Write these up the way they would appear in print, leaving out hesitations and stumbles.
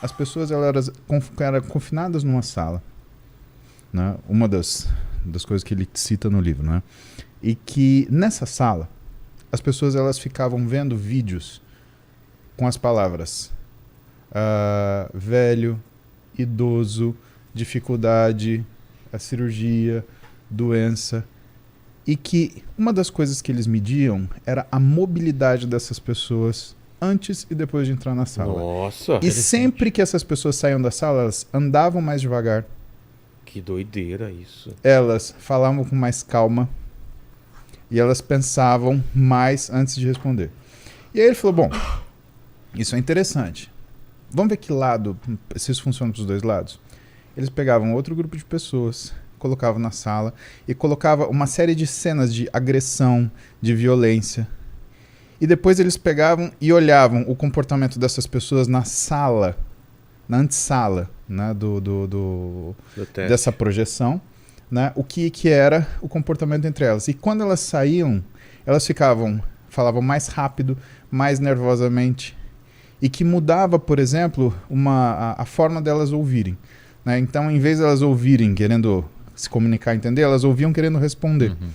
as pessoas elas eram confinadas numa sala, né? Uma das coisas que ele cita no livro, né? E que nessa sala as pessoas elas ficavam vendo vídeos com as palavras velho, idoso, dificuldade, a cirurgia, doença, e que uma das coisas que eles mediam era a mobilidade dessas pessoas antes e depois de entrar na sala. Nossa! E sempre que essas pessoas saíam da sala, elas andavam mais devagar. Que doideira isso. Elas falavam com mais calma e elas pensavam mais antes de responder. E aí ele falou, bom, isso é interessante. Vamos ver que lado, se isso funciona para os dois lados. Eles pegavam outro grupo de pessoas, colocavam na sala e colocavam uma série de cenas de agressão, de violência. E depois eles pegavam e olhavam o comportamento dessas pessoas na sala, na antessala, né, dessa projeção, né, o que era o comportamento entre elas. E quando elas saíam, elas falavam mais rápido, mais nervosamente, e que mudava, por exemplo, a forma delas ouvirem. Né? Então, em vez de elas ouvirem querendo se comunicar, entender, elas ouviam querendo responder. Uhum.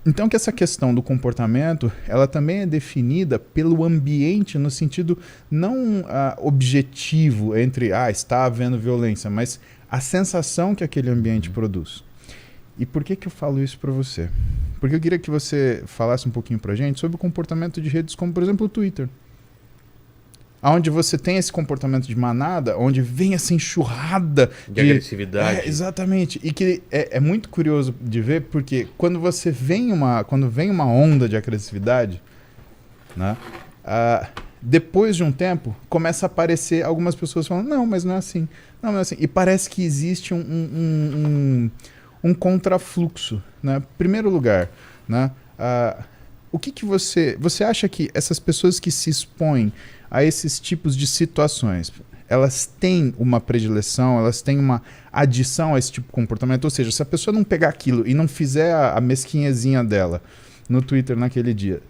Então que essa questão do comportamento, ela também é definida pelo ambiente no sentido não objetivo entre está havendo violência, mas a sensação que aquele ambiente produz. E por que eu falo isso para você? Porque eu queria que você falasse um pouquinho pra gente sobre o comportamento de redes como, por exemplo, o Twitter. Onde você tem esse comportamento de manada, onde vem essa enxurrada de agressividade. Exatamente. E que é muito curioso de ver, porque quando vem uma onda de agressividade, né, depois de um tempo, começa a aparecer algumas pessoas falando, não, mas não é assim. Não é assim. E parece que existe um contrafluxo. Né? Primeiro lugar, né, o que você acha que essas pessoas que se expõem a esses tipos de situações, elas têm uma predileção, elas têm uma adição a esse tipo de comportamento? Ou seja, se a pessoa não pegar aquilo e não fizer a mesquinhazinha dela no Twitter naquele dia,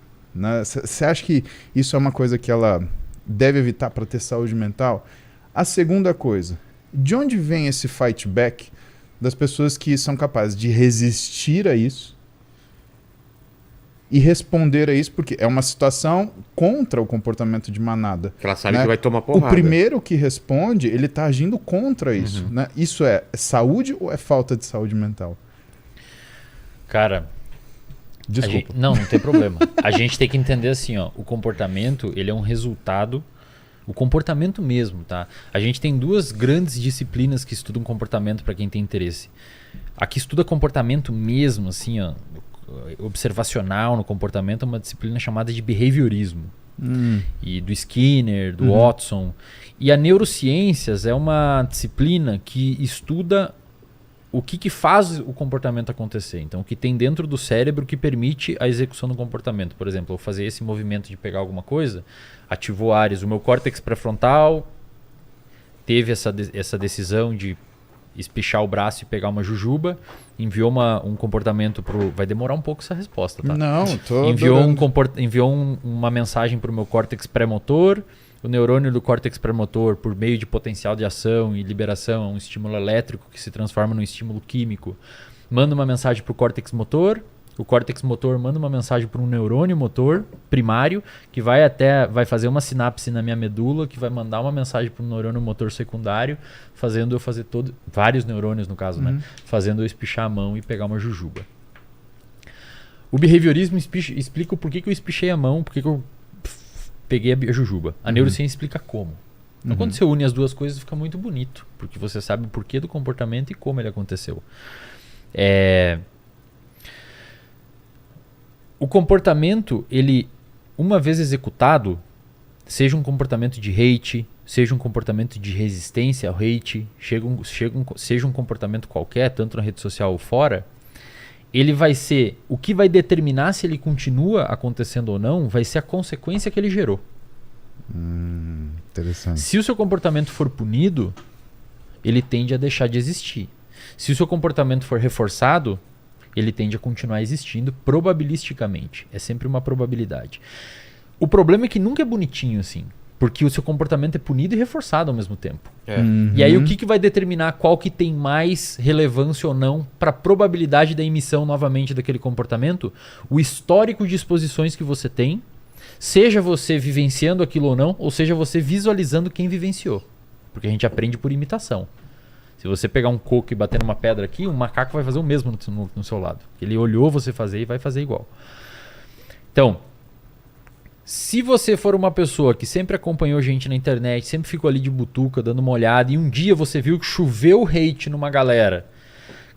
você acha que isso é uma coisa que ela deve evitar para ter saúde mental? A segunda coisa, de onde vem esse fight back das pessoas que são capazes de resistir a isso e responder a isso, porque é uma situação contra o comportamento de manada. Que ela sabe, né? que vai tomar porrada. O primeiro que responde, ele está agindo contra isso. Né? Isso é saúde ou é falta de saúde mental? Cara, desculpa. Não tem problema. A gente tem que entender assim, ó, o comportamento, ele é um resultado, o comportamento mesmo, tá? A gente tem duas grandes disciplinas que estudam comportamento para quem tem interesse. A que estuda comportamento mesmo, assim, ó, observacional no comportamento, é uma disciplina chamada de behaviorismo. E do Skinner, do Watson. E a neurociências é uma disciplina que estuda o que faz o comportamento acontecer. Então, o que tem dentro do cérebro que permite a execução do comportamento. Por exemplo, eu fazer esse movimento de pegar alguma coisa, ativou áreas. O meu córtex pré-frontal teve essa decisão de espichar o braço e pegar uma jujuba, enviou um comportamento pro... Vai demorar um pouco essa resposta, tá? Não, tô enviou uma mensagem para o meu córtex pré-motor, o neurônio do córtex pré-motor, por meio de potencial de ação e liberação, é um estímulo elétrico que se transforma num estímulo químico, manda uma mensagem para o córtex motor, o córtex motor manda uma mensagem para um neurônio motor primário, que vai fazer uma sinapse na minha medula, que vai mandar uma mensagem para um neurônio motor secundário, fazendo eu fazer vários neurônios no caso, né? Fazendo eu espichar a mão e pegar uma jujuba. O behaviorismo explica o porquê que eu espichei a mão, porquê que eu peguei a jujuba. A neurociência explica como. Então, quando você une as duas coisas, fica muito bonito, porque você sabe o porquê do comportamento e como ele aconteceu. O comportamento, ele, uma vez executado, seja um comportamento de hate, seja um comportamento de resistência ao hate, seja um comportamento qualquer, tanto na rede social ou fora, ele vai ser, o que vai determinar se ele continua acontecendo ou não, vai ser a consequência que ele gerou. Interessante. Se o seu comportamento for punido, ele tende a deixar de existir. Se o seu comportamento for reforçado, ele tende a continuar existindo probabilisticamente. É sempre uma probabilidade. O problema é que nunca é bonitinho assim. Porque o seu comportamento é punido e reforçado ao mesmo tempo. Uhum. E aí o que vai determinar qual que tem mais relevância ou não para a probabilidade da emissão novamente daquele comportamento? O histórico de exposições que você tem, seja você vivenciando aquilo ou não, ou seja você visualizando quem vivenciou. Porque a gente aprende por imitação. Se você pegar um coco e bater numa pedra aqui, um macaco vai fazer o mesmo no seu lado. Ele olhou você fazer e vai fazer igual. Então, se você for uma pessoa que sempre acompanhou gente na internet, sempre ficou ali de butuca, dando uma olhada, e um dia você viu que choveu hate numa galera,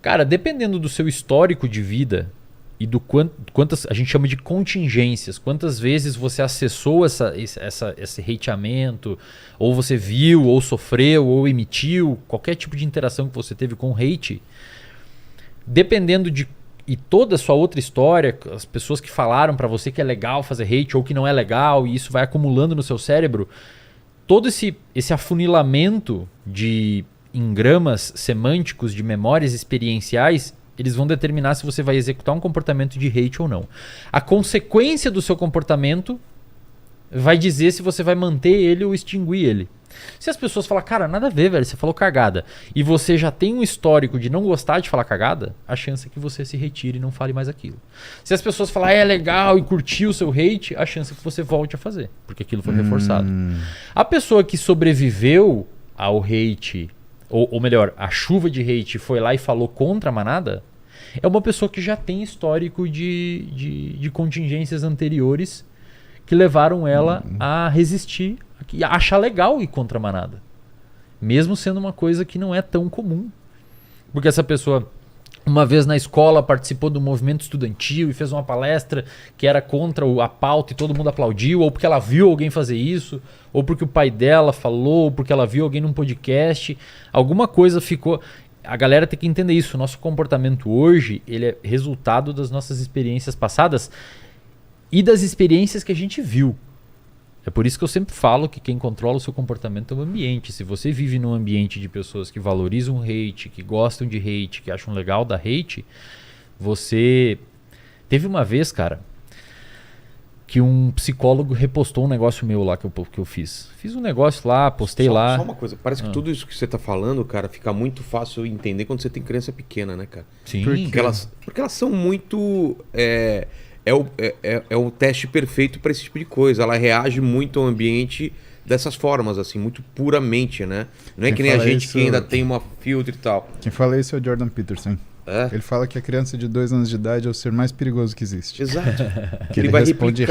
cara, dependendo do seu histórico de vida e do quantas a gente chama de contingências, quantas vezes você acessou esse hateamento, ou você viu, ou sofreu, ou emitiu, qualquer tipo de interação que você teve com hate, dependendo de e toda a sua outra história, as pessoas que falaram pra você que é legal fazer hate ou que não é legal, e isso vai acumulando no seu cérebro, todo esse afunilamento de engramas semânticos, de memórias experienciais, eles vão determinar se você vai executar um comportamento de hate ou não. A consequência do seu comportamento vai dizer se você vai manter ele ou extinguir ele. Se as pessoas falarem, cara, nada a ver, velho, você falou cagada, e você já tem um histórico de não gostar de falar cagada, a chance é que você se retire e não fale mais aquilo. Se as pessoas falarem, é legal, e curtir o seu hate, a chance é que você volte a fazer, porque aquilo foi reforçado. A pessoa que sobreviveu ao hate, ou melhor, a chuva de hate, foi lá e falou contra a manada, é uma pessoa que já tem histórico de contingências anteriores que levaram ela a resistir, a achar legal ir contra a manada. Mesmo sendo uma coisa que não é tão comum. Porque essa pessoa, uma vez na escola, participou do movimento estudantil e fez uma palestra que era contra a pauta e todo mundo aplaudiu, ou porque ela viu alguém fazer isso, ou porque o pai dela falou, ou porque ela viu alguém num podcast. Alguma coisa ficou... A galera tem que entender isso. O nosso comportamento hoje, ele é resultado das nossas experiências passadas e das experiências que a gente viu. É por isso que eu sempre falo que quem controla o seu comportamento é o ambiente. Se você vive num ambiente de pessoas que valorizam hate, que gostam de hate, que acham legal da hate, você... Teve uma vez, cara, que um psicólogo repostou um negócio meu lá que eu fiz. Fiz um negócio lá, postei lá. Só uma coisa, parece que tudo isso que você tá falando, cara, fica muito fácil entender quando você tem criança pequena, né, cara? Sim. Porque elas são muito... É o teste perfeito para esse tipo de coisa. Ela reage muito ao ambiente dessas formas, assim, muito puramente, né? Não é que nem a gente que ainda tem uma filtro e tal. Quem fala isso é o Jordan Peterson. É? Ele fala que a criança de 2 anos de idade é o ser mais perigoso que existe. Exato. Que ele responde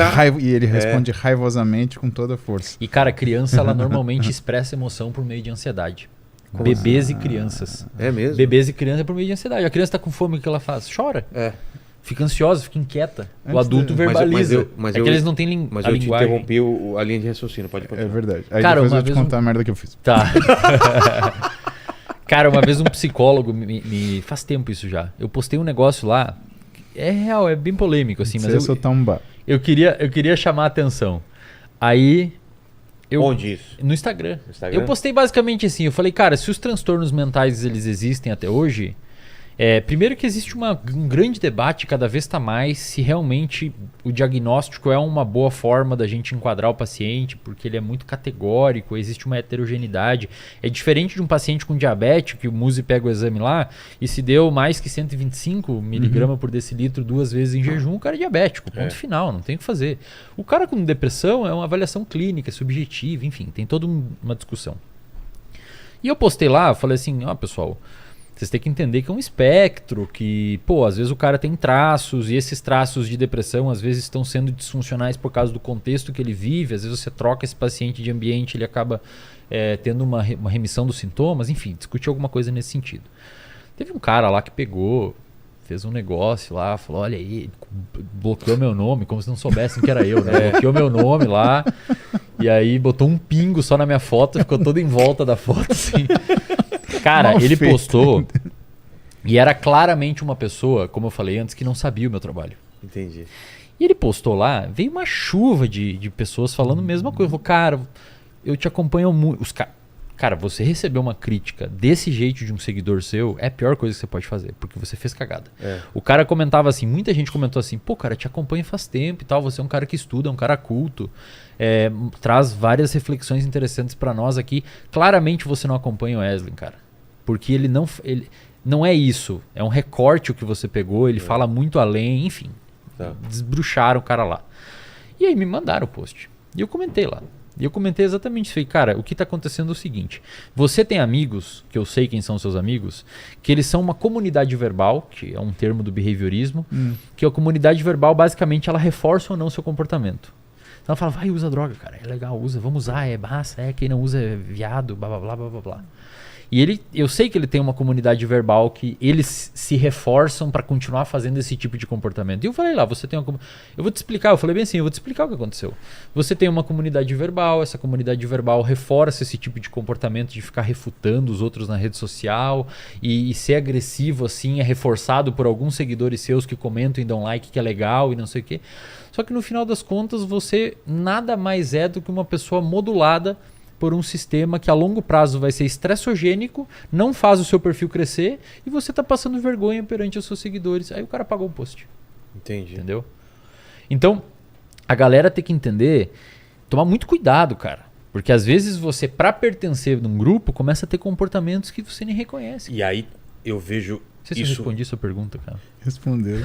responde raivosamente com toda a força. E, cara, criança, ela normalmente expressa emoção por meio de ansiedade. Bebês e crianças. É mesmo? Bebês e crianças é por meio de ansiedade. A criança tá com fome, o que ela faz? Chora. É. Fica ansiosa, fica inquieta. O Antes adulto de- verbaliza. Mas que eles não têm Mas a eu te linguagem. interrompi a linha de raciocínio, pode É continuar. verdade. Aí Cara, depois uma eu te vez contar a merda que eu fiz. Tá. Cara, uma vez um psicólogo me... Faz tempo isso já. Eu postei um negócio lá. É real, é bem polêmico, assim, Você mas ia soltar um bar. eu queria chamar a atenção. Aí... Onde isso? No Instagram. No Instagram? Eu postei basicamente assim, eu falei, cara, se os transtornos mentais eles existem até hoje, primeiro que existe um grande debate, cada vez está mais, se realmente o diagnóstico é uma boa forma da gente enquadrar o paciente, porque ele é muito categórico, existe uma heterogeneidade. É diferente de um paciente com diabetes, que o Muzi pega o exame lá, e se deu mais que 125 miligramas por decilitro 2 vezes em jejum, o cara é diabético, ponto final, não tem o que fazer. O cara com depressão é uma avaliação clínica, subjetiva, enfim, tem toda uma discussão. E eu postei lá, eu falei assim, ó pessoal, vocês têm que entender que é um espectro, que, pô, às vezes o cara tem traços, e esses traços de depressão às vezes estão sendo disfuncionais por causa do contexto que ele vive, às vezes você troca esse paciente de ambiente, ele acaba tendo uma remissão dos sintomas, enfim, discutir alguma coisa nesse sentido. Teve um cara lá que pegou, fez um negócio lá, falou, olha aí, bloqueou meu nome, como se não soubessem que era eu, né? Bloqueou meu nome lá, e aí botou um pingo só na minha foto, ficou todo em volta da foto, assim... Cara, Mal ele feito. postou e era claramente uma pessoa, como eu falei antes, que não sabia o meu trabalho. Entendi. E ele postou lá, veio uma chuva de pessoas falando a mesma coisa. Falou, cara, eu te acompanho muito. Cara, você receber uma crítica desse jeito de um seguidor seu é a pior coisa que você pode fazer, porque você fez cagada. O cara comentava assim, muita gente comentou assim, pô, cara, te acompanho faz tempo e tal, você é um cara que estuda, é um cara culto, traz várias reflexões interessantes pra nós aqui. Claramente você não acompanha o Wesley, cara, porque ele não é isso, é um recorte o que você pegou, ele fala muito além, enfim, desbruxaram o cara lá. E aí me mandaram o post, e eu comentei lá. E eu comentei exatamente isso. Falei, cara, o que está acontecendo é o seguinte. Você tem amigos, que eu sei quem são seus amigos, que eles são uma comunidade verbal, que é um termo do behaviorismo, que a comunidade verbal, basicamente, ela reforça ou não o seu comportamento. Então ela fala, vai, usa droga, cara, é legal, usa, vamos usar, é massa, quem não usa é viado, blá, blá, blá, blá, blá, blá. E eu sei que ele tem uma comunidade verbal que eles se reforçam para continuar fazendo esse tipo de comportamento. E eu falei lá, você tem uma eu vou te explicar, eu falei bem assim, eu vou te explicar o que aconteceu. Você tem uma comunidade verbal, essa comunidade verbal reforça esse tipo de comportamento de ficar refutando os outros na rede social e ser agressivo assim, é reforçado por alguns seguidores seus que comentam e dão like que é legal e não sei o quê. Só que no final das contas você nada mais é do que uma pessoa modulada por um sistema que a longo prazo vai ser estressogênico, não faz o seu perfil crescer e você está passando vergonha perante os seus seguidores. Aí o cara apagou o post. Entendi. Entendeu? Então, a galera tem que entender, tomar muito cuidado, cara. Porque às vezes você, para pertencer num grupo, começa a ter comportamentos que você nem reconhece. E aí eu vejo Não sei se eu respondi sua pergunta, cara. Respondeu.